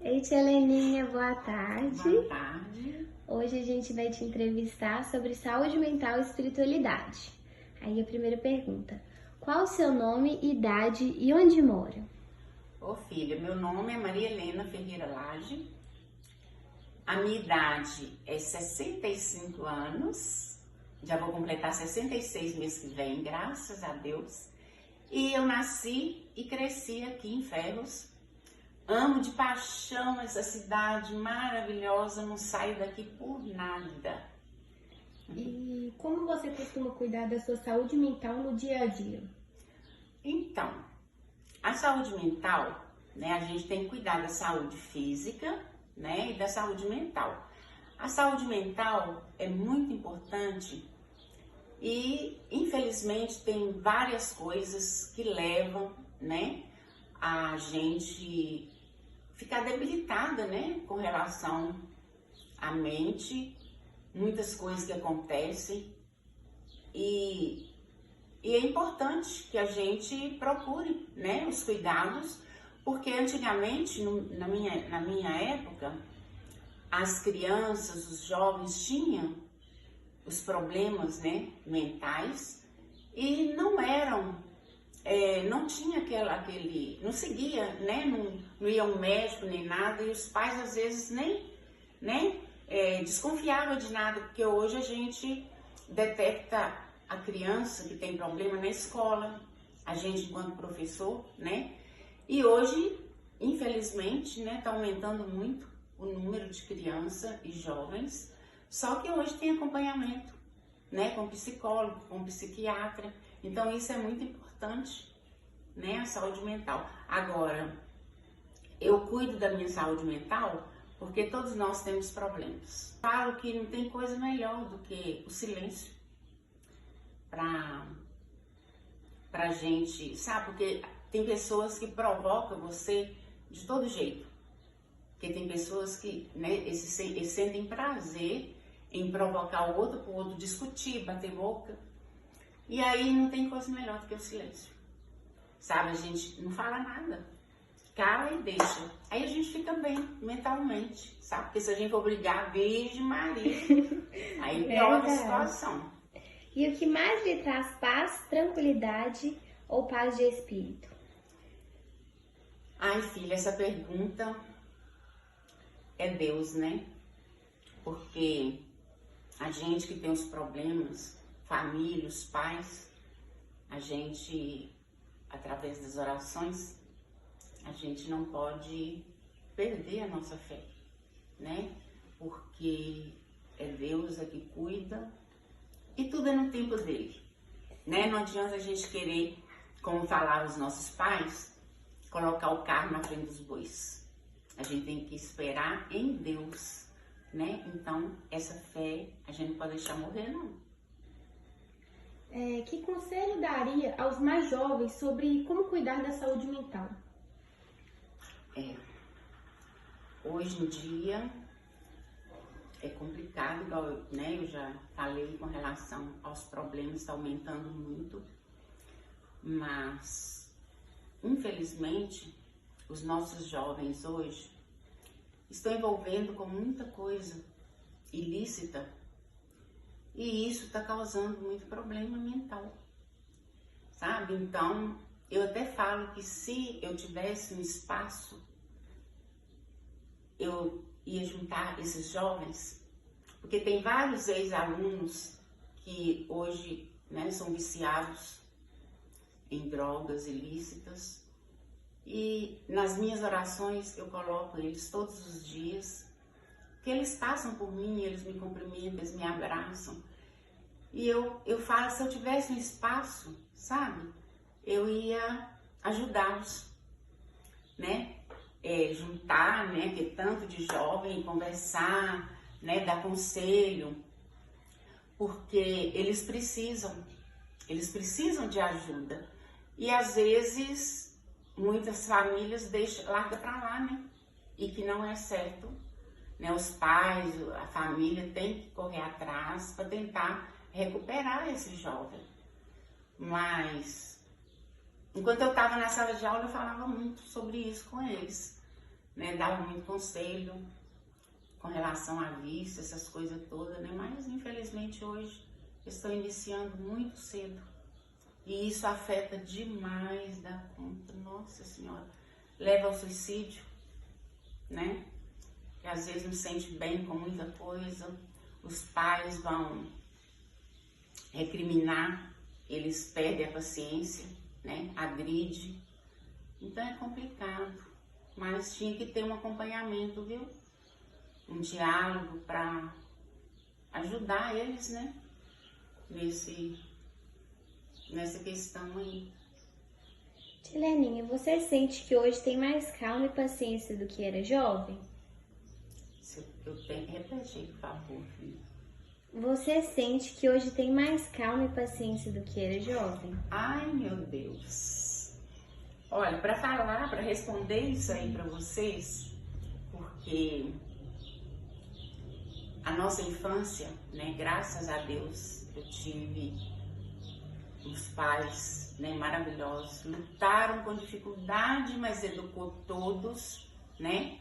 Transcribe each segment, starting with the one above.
Ei, tia Leninha, boa tarde. Boa tarde. Hoje a gente vai te entrevistar sobre saúde mental e espiritualidade. Aí a primeira pergunta: qual o seu nome, idade e onde mora? Ô filha, meu nome é Maria Helena Ferreira Lage. A minha idade é 65 anos. Já vou completar 66 mês que vem, graças a Deus. E eu nasci e cresci aqui em Ferros. Amo de paixão essa cidade maravilhosa, não saio daqui por nada. E como você costuma cuidar da sua saúde mental no dia a dia? Então, a saúde mental, né, a gente tem que cuidar da saúde física, né, e da saúde mental. A saúde mental é muito importante e, infelizmente, tem várias coisas que levam, né, a gente ficar debilitada, né, com relação à mente, muitas coisas que acontecem e é importante que a gente procure, né, os cuidados, porque antigamente, na minha época, as crianças, os jovens tinham os problemas, né, mentais e não eram, não tinha não seguia, né, não ia ao médico nem nada, e os pais às vezes nem desconfiavam de nada, porque hoje a gente detecta a criança que tem problema na escola, a gente enquanto professor, né? E hoje, infelizmente, né, tá aumentando muito o número de crianças e jovens, só que hoje tem acompanhamento, né, com psicólogo, com psiquiatra, então isso é muito importante, né, a saúde mental. Agora, eu cuido da minha saúde mental porque todos nós temos problemas. Falo que não tem coisa melhor do que o silêncio pra gente, sabe? Porque tem pessoas que provocam você de todo jeito. Porque tem pessoas que, né, eles sentem prazer em provocar o outro, pro outro discutir, bater boca. E aí não tem coisa melhor do que o silêncio. Sabe? A gente não fala nada. Cala e deixa. Aí a gente fica bem mentalmente, sabe? Porque se a gente for brigar, Virgem Maria, aí piora a situação. E o que mais lhe traz paz, tranquilidade ou paz de espírito? Ai, filha, essa pergunta é Deus, né? Porque a gente que tem os problemas, família, os pais, a gente, através das orações, a gente não pode perder a nossa fé, né? Porque é Deus é que cuida e tudo é no tempo dele, né? Não adianta a gente querer, como falavam os nossos pais, colocar o carro na frente dos bois. A gente tem que esperar em Deus, né? Então, essa fé a gente não pode deixar morrer, não. Que conselho daria aos mais jovens sobre como cuidar da saúde mental? Hoje em dia é complicado, igual né, eu já falei com relação aos problemas, está aumentando muito, mas infelizmente os nossos jovens hoje estão envolvendo com muita coisa ilícita e isso está causando muito problema mental, sabe? Então eu até falo que se eu tivesse um espaço, eu ia juntar esses jovens, porque tem vários ex-alunos que hoje, né, são viciados em drogas ilícitas e nas minhas orações eu coloco eles todos os dias, que eles passam por mim, eles me cumprimentam, eles me abraçam e eu falo, se eu tivesse um espaço, sabe, eu ia ajudá-los, né? Juntar, né, que tanto de jovem, conversar, né, dar conselho, porque eles precisam de ajuda. E às vezes, muitas famílias largam para lá, né, e que não é certo, né, os pais, a família tem que correr atrás para tentar recuperar esse jovem. Mas enquanto eu estava na sala de aula, eu falava muito sobre isso com eles, né, dava muito conselho com relação à vista, essas coisas todas, né? Mas infelizmente hoje eu estou iniciando muito cedo e isso afeta demais da conta. Nossa Senhora, leva ao suicídio, né? Que às vezes não se sente bem com muita coisa, os pais vão recriminar, eles perdem a paciência, né? Agride, então é complicado, mas tinha que ter um acompanhamento, viu? Um diálogo para ajudar eles, né? Nessa questão aí. Tileninha, você sente que hoje tem mais calma e paciência do que era jovem? Eu tenho que repetir, por favor, filho. Você sente que hoje tem mais calma e paciência do que era jovem? Ai, meu Deus. Olha, para responder isso aí para vocês, porque a nossa infância, né, graças a Deus, eu tive os pais, né, maravilhosos, lutaram com dificuldade, mas educou todos, né,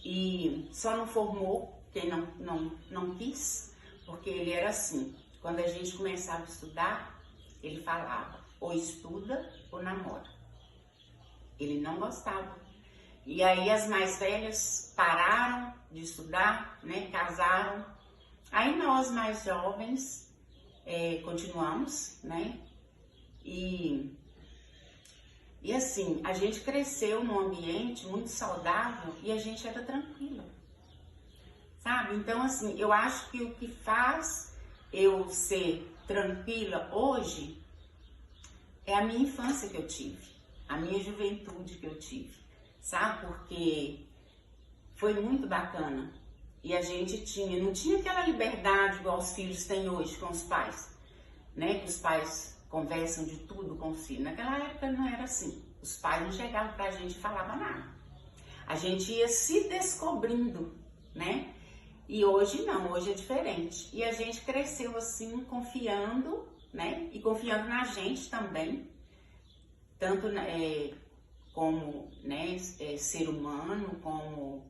e só não formou quem não quis, porque ele era assim, quando a gente começava a estudar, ele falava, ou estuda ou namora. Ele não gostava. E aí as mais velhas pararam de estudar, né, casaram. Aí nós mais jovens continuamos, né, e assim, a gente cresceu num ambiente muito saudável e a gente era tranquila, sabe? Então assim, eu acho que o que faz eu ser tranquila hoje é a minha infância que eu tive, a minha juventude que eu tive, sabe? Porque foi muito bacana. E a gente não tinha aquela liberdade igual os filhos têm hoje com os pais, né? Que os pais conversam de tudo com os filhos. Naquela época não era assim. Os pais não chegavam pra gente e falavam nada. A gente ia se descobrindo, né? E hoje não, hoje é diferente. E a gente cresceu assim, confiando, né? E confiando na gente também. Tanto como, né, ser humano, como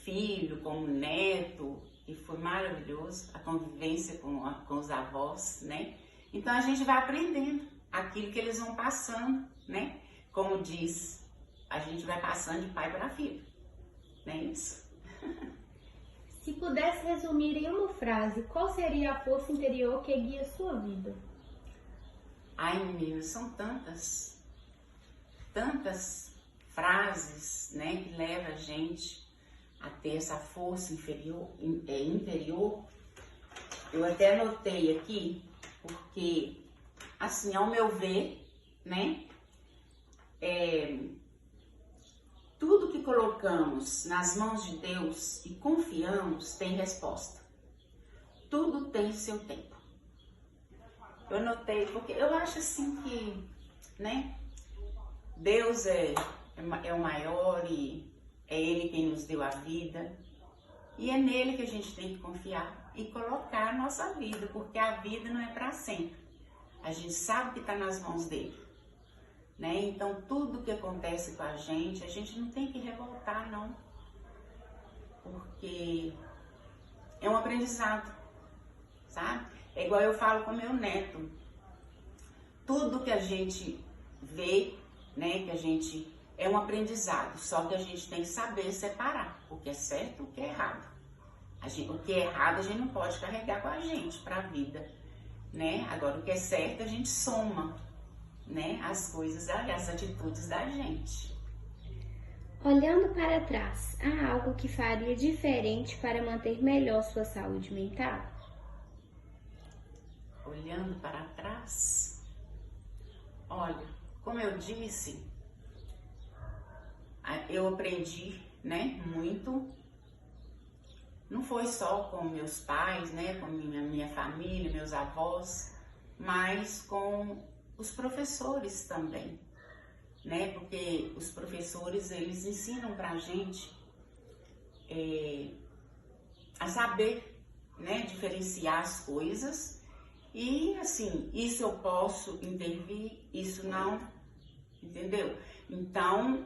filho, como neto, e foi maravilhoso a convivência com os avós, né? Então a gente vai aprendendo aquilo que eles vão passando, né? Como diz, a gente vai passando de pai para filho, não é isso? Se pudesse resumir em uma frase, qual seria a força interior que guia a sua vida? Ai, menina, são tantas frases, né, que levam a gente a ter essa força interior. Eu até anotei aqui, porque, assim, ao meu ver, né, tudo que colocamos nas mãos de Deus e confiamos tem resposta. Tudo tem seu tempo. Eu anotei, porque eu acho assim que, né, Deus é o maior e é Ele quem nos deu a vida. E é nele que a gente tem que confiar e colocar a nossa vida, porque a vida não é para sempre. A gente sabe que está nas mãos dele, né? Então tudo que acontece com a gente não tem que revoltar, não. Porque é um aprendizado, sabe? É igual eu falo com meu neto. Tudo que a gente vê, né, que a gente é um aprendizado, só que a gente tem que saber separar o que é certo e o que é errado. O que é errado a gente não pode carregar com a gente para a vida, né? Agora o que é certo a gente soma, né, as coisas, as atitudes da gente. Olhando para trás, há algo que faria diferente para manter melhor sua saúde mental? Olhando para trás, olha, como eu disse, eu aprendi, né, muito. Não foi só com meus pais, né, com minha família, meus avós, mas com os professores também, né, porque os professores, eles ensinam pra gente a saber, né, diferenciar as coisas e, assim, isso eu posso intervir, isso não, entendeu? Então,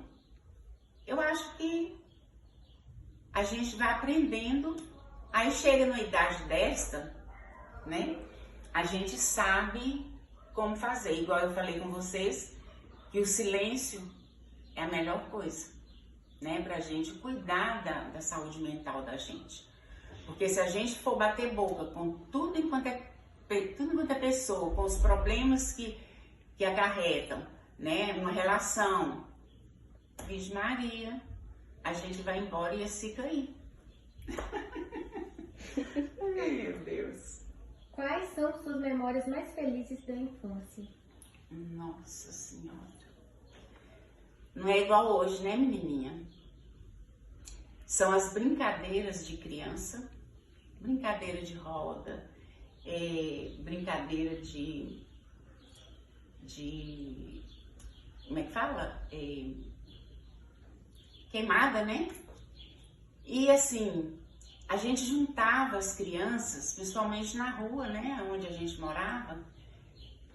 eu acho que a gente vai aprendendo, aí chega numa idade desta, né? A gente sabe como fazer, igual eu falei com vocês, que o silêncio é a melhor coisa, né? Pra gente cuidar da saúde mental da gente. Porque se a gente for bater boca com tudo enquanto é pessoa, com os problemas que acarretam, né? Uma relação, Virgem Maria, a gente vai embora e esse fica aí. Ai, meu Deus. Quais são suas memórias mais felizes da infância? Nossa Senhora. Não é igual hoje, né, menininha? São as brincadeiras de criança, brincadeira de roda, brincadeira de como é que fala? Queimada, né? E assim, a gente juntava as crianças, principalmente na rua, né, onde a gente morava,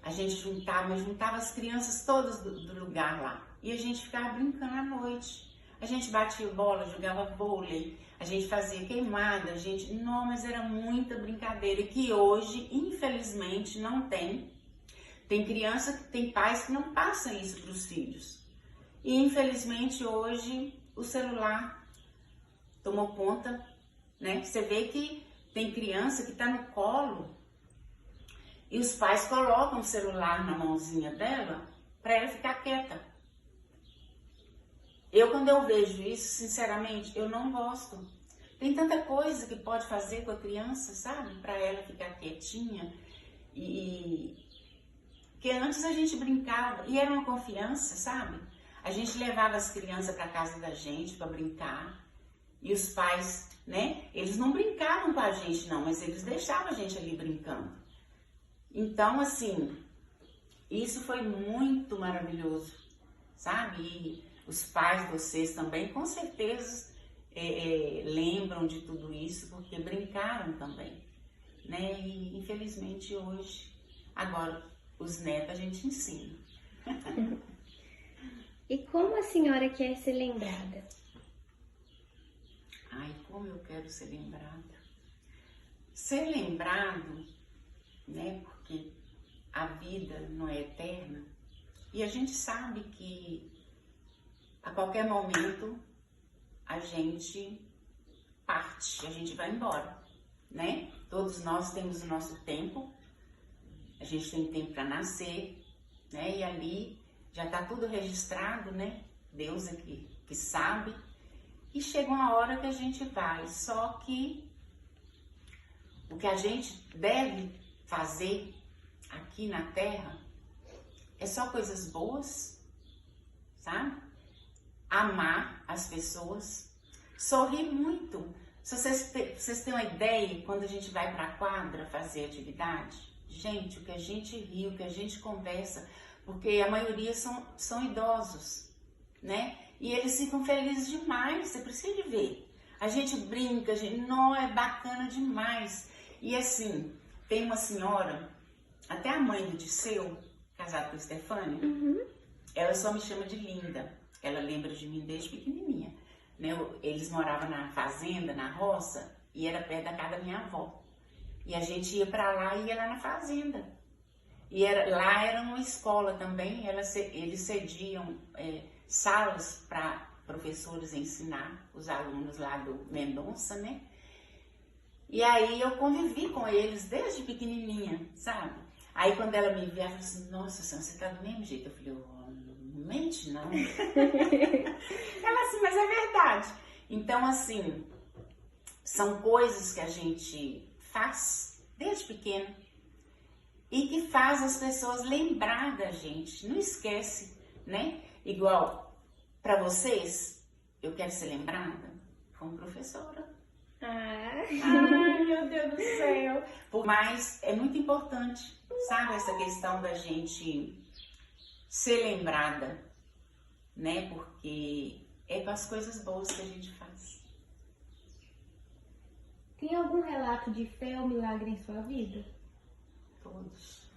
a gente juntava as crianças todas do lugar lá. E a gente ficava brincando à noite. A gente batia bola, jogava vôlei, a gente fazia queimada, não, mas era muita brincadeira que hoje, infelizmente, não tem. Tem tem pais que não passam isso para os filhos. E infelizmente hoje o celular tomou conta, né? Você vê que tem criança que está no colo e os pais colocam o celular na mãozinha dela para ela ficar quieta. Quando eu vejo isso, sinceramente, eu não gosto. Tem tanta coisa que pode fazer com a criança, sabe? Para ela ficar quietinha. Que antes a gente brincava e era uma confiança, sabe? A gente levava as crianças para casa da gente para brincar. E os pais, né? Eles não brincavam com a gente, não, mas eles deixavam a gente ali brincando. Então, assim, isso foi muito maravilhoso, sabe? E os pais de vocês também, com certeza, lembram de tudo isso, porque brincaram também, né? E, infelizmente, hoje, agora, os netos a gente ensina. E como a senhora quer ser lembrada? Ai, como eu quero ser lembrada. Ser lembrado, né? Porque a vida não é eterna. E a gente sabe que a qualquer momento a gente parte, a gente vai embora, né? Todos nós temos o nosso tempo. A gente tem tempo para nascer, né? E ali já está tudo registrado, né? Deus é que sabe. E chega uma hora que a gente vai. Só que o que a gente deve fazer aqui na Terra é só coisas boas, sabe? Amar as pessoas, sorrir muito. Se vocês têm uma ideia, quando a gente vai para a quadra fazer atividade, gente, o que a gente ri, o que a gente conversa, porque a maioria são idosos, né? E eles ficam felizes demais, você precisa de ver. A gente brinca, não, é bacana demais. E assim, tem uma senhora, até a mãe do Disseu, casada com a Stefânia, ela só me chama de Linda. Ela lembra de mim desde pequenininha, né? Eles moravam na fazenda, na roça, e era perto da casa da minha avó. E a gente ia para lá e ia lá na fazenda. E lá era uma escola também, eles cediam salas para professores ensinar os alunos lá do Mendonça, né? E aí eu convivi com eles desde pequenininha, sabe? Aí quando ela me viu, ela falou assim, nossa senhora, você tá do mesmo jeito. Eu falei, não mente não. Ela assim, mas é verdade. Então assim, são coisas que a gente faz desde pequeno e que faz as pessoas lembrar da gente. Não esquece, né? Igual para vocês, eu quero ser lembrada como professora. Ai, meu Deus do céu. Mas é muito importante, sabe, essa questão da gente ser lembrada, né? Porque é com as coisas boas que a gente faz. Tem algum relato de fé ou milagre em sua vida? Todos.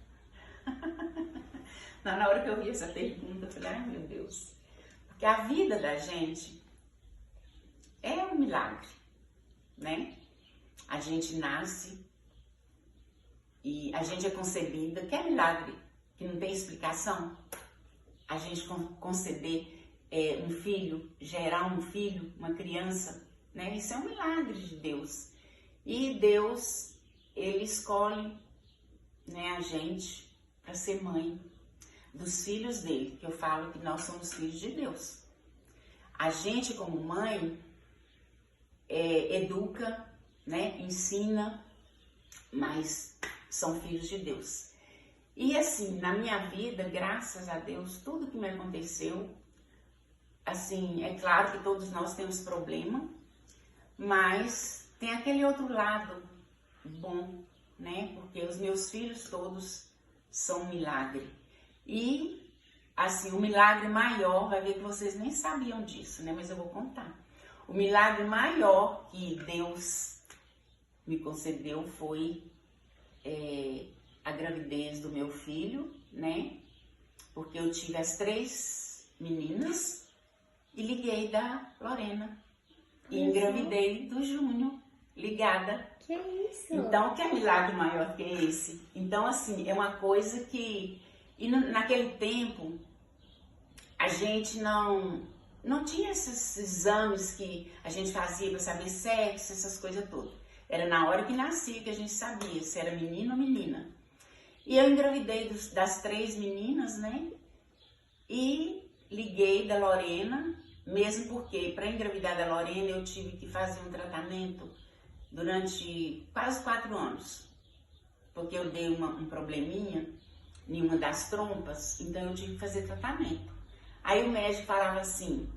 Na hora que eu vi essa pergunta, eu falei, ai meu Deus. Porque a vida da gente um milagre, né? A gente nasce e a gente é concebida, que é milagre, que não tem explicação. A gente conceber um filho, gerar um filho, uma criança, né? Isso é um milagre de Deus. E Deus, Ele escolhe, né, a gente para ser mãe dos filhos dele, que eu falo que nós somos filhos de Deus. A gente, como mãe, educa, né, ensina, mas são filhos de Deus. E assim, na minha vida, graças a Deus, tudo que me aconteceu, assim, é claro que todos nós temos problema, mas tem aquele outro lado bom, né? Porque os meus filhos todos são um milagre. E, assim, o milagre maior, vai ver que vocês nem sabiam disso, né? Mas eu vou contar. O milagre maior que Deus me concedeu foi a gravidez do meu filho, né? Porque eu tive as 3 meninas e liguei da Lorena. E engravidei do Júnior, ligada. Que isso? Então, que é milagre maior que esse? Então, assim, é uma coisa que... E naquele tempo, a gente não tinha esses exames que a gente fazia para saber sexo, essas coisas todas. Era na hora que nascia que a gente sabia se era menino ou menina. E eu engravidei das 3 meninas, né? E liguei da Lorena, mesmo porque para engravidar da Lorena eu tive que fazer um tratamento durante quase 4 anos. Porque eu dei um probleminha em uma das trompas, então eu tive que fazer tratamento. Aí o médico falava assim,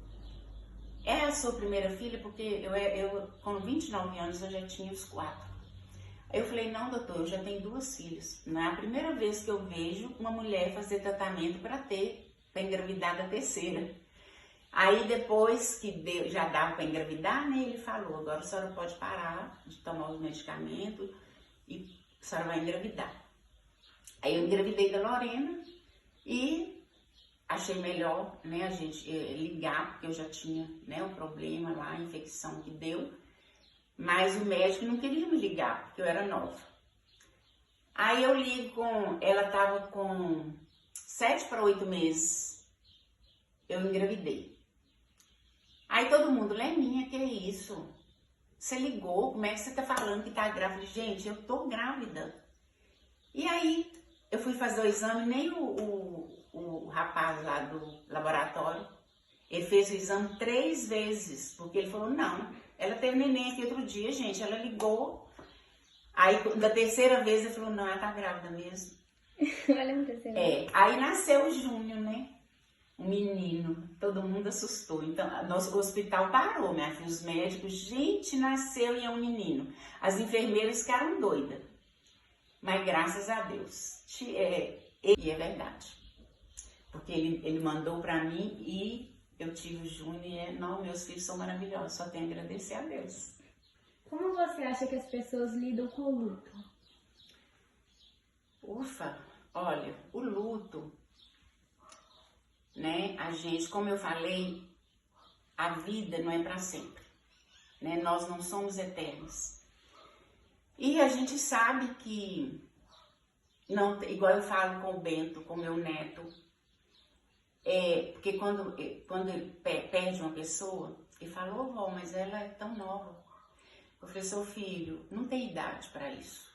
é a sua primeira filha? Porque eu com 29 anos, eu já tinha os 4. Aí eu falei, não, doutor, eu já tenho 2 filhas. Não é a primeira vez que eu vejo uma mulher fazer tratamento para engravidar da 3ª. Aí depois que já dava para engravidar, né, ele falou, agora a senhora pode parar de tomar os medicamentos e a senhora vai engravidar. Aí eu engravidei da Lorena e achei melhor, né, a gente ligar, porque eu já tinha, né, um problema lá, a infecção que deu, mas o médico não queria me ligar, porque eu era nova. Aí eu ligo ela estava com 7 para 8 meses, eu engravidei. Aí todo mundo, Leninha, que é isso? Você ligou, como é que você tá falando que tá grávida? Gente, eu tô grávida. E aí, eu fui fazer o exame, nem o rapaz lá do laboratório, ele fez o exame 3 vezes, porque ele falou, não, ela teve neném aqui outro dia, gente, ela ligou. Aí, da 3ª vez, ele falou, não, ela tá grávida mesmo. Olha a terceira. Aí nasceu o Júnior, né? Um menino, todo mundo assustou. Então, nosso hospital parou, minha filha, os médicos, gente, nasceu e é um menino. As enfermeiras ficaram doidas. Mas graças a Deus, e é verdade. Porque ele mandou pra mim e eu tive o Júnior e não, meus filhos são maravilhosos, só tenho a agradecer a Deus. Como você acha que as pessoas lidam com o luto? Ufa, olha, o luto, né, a gente, como eu falei, a vida não é para sempre, né, nós não somos eternos. E a gente sabe que, não, igual eu falo com o Bento, com meu neto, porque quando ele perde uma pessoa, ele fala, ô vó, mas ela é tão nova. Eu falei, seu filho, não tem idade para isso.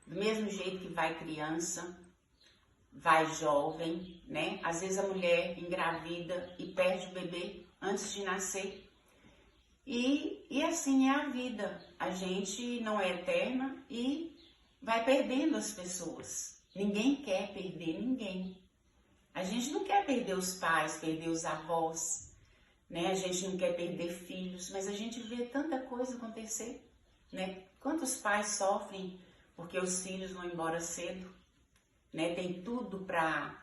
Do mesmo jeito que vai criança, vai jovem, né? Às vezes a mulher engravida e perde o bebê antes de nascer. E assim é a vida. A gente não é eterna e vai perdendo as pessoas. Ninguém quer perder ninguém. A gente não quer perder os pais, perder os avós, né? A gente não quer perder filhos, mas a gente vê tanta coisa acontecer, né? Quantos pais sofrem porque os filhos vão embora cedo, né? Tem tudo para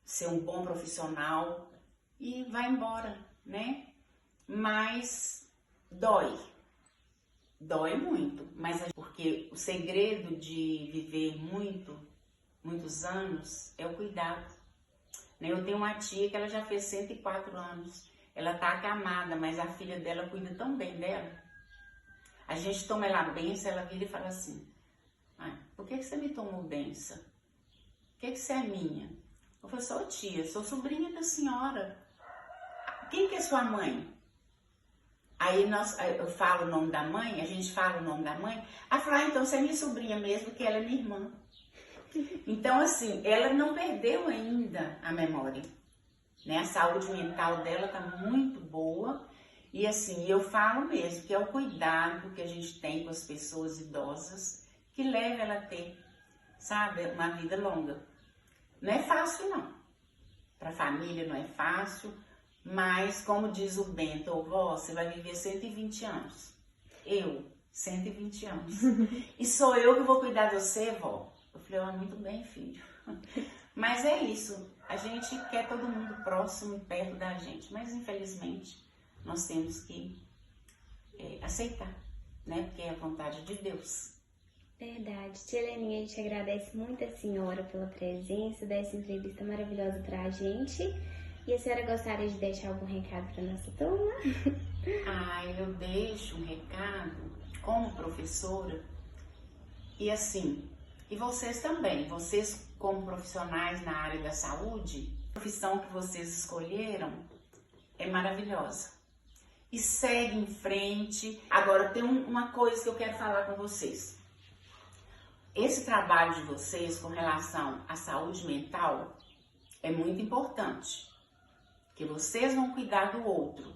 ser um bom profissional e vai embora, né? Mas dói muito, mas porque o segredo de viver muitos anos é o cuidado, né? Eu tenho uma tia que ela já fez 104 anos ela tá acamada, mas a filha dela cuida tão bem dela. A gente toma ela benção, ela vira e fala assim, por que você me tomou benção? Por que você é minha? Eu falei, sou tia, sou sobrinha da senhora. Quem que é sua mãe? Aí eu falo o nome da mãe, a gente fala o nome da mãe. Ela fala, então você é minha sobrinha mesmo, que ela é minha irmã. Então, assim, ela não perdeu ainda a memória, né? A saúde mental dela tá muito boa. E assim, eu falo mesmo que é o cuidado que a gente tem com as pessoas idosas que leva ela a ter, sabe, uma vida longa. Não é fácil, não. Para a família não é fácil, mas como diz o Bento, vó, você vai viver 120 anos. Eu, 120 anos. E sou eu que vou cuidar de você, vó? Eu falei, muito bem, filho. Mas é isso, a gente quer todo mundo próximo e perto da gente, mas infelizmente nós temos que aceitar, né? Porque é a vontade de Deus. Verdade. Tia Heleninha, a gente agradece muito a senhora pela presença dessa entrevista maravilhosa pra gente. E a senhora gostaria de deixar algum recado pra nossa turma? Eu deixo um recado como professora e assim, e vocês também, vocês como profissionais na área da saúde, a profissão que vocês escolheram é maravilhosa. E segue em frente. Agora tem uma coisa que eu quero falar com vocês. Esse trabalho de vocês com relação à saúde mental é muito importante, que vocês vão cuidar do outro,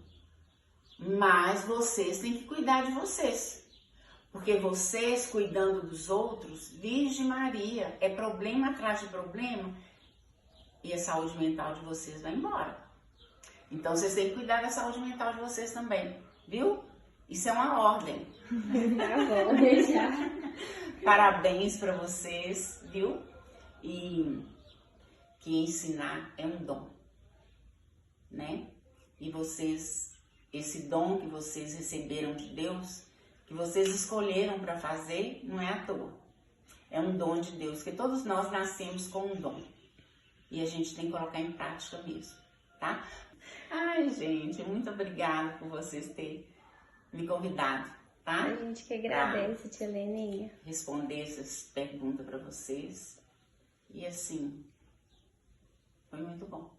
mas vocês têm que cuidar de vocês, porque vocês cuidando dos outros, Virgem Maria, é problema atrás de problema e a saúde mental de vocês vai embora. Então vocês têm que cuidar da saúde mental de vocês também, viu? Isso é uma ordem. Tá bom, já. Parabéns para vocês, viu? E que ensinar é um dom, né? E vocês, esse dom que vocês receberam de Deus, que vocês escolheram para fazer, não é à toa. É um dom de Deus, que todos nós nascemos com um dom. E a gente tem que colocar em prática mesmo, tá? Ai, gente, muito obrigada por vocês terem me convidado, tá? A gente que agradece, tia Heleninha. Responder essas perguntas para vocês. E assim, foi muito bom.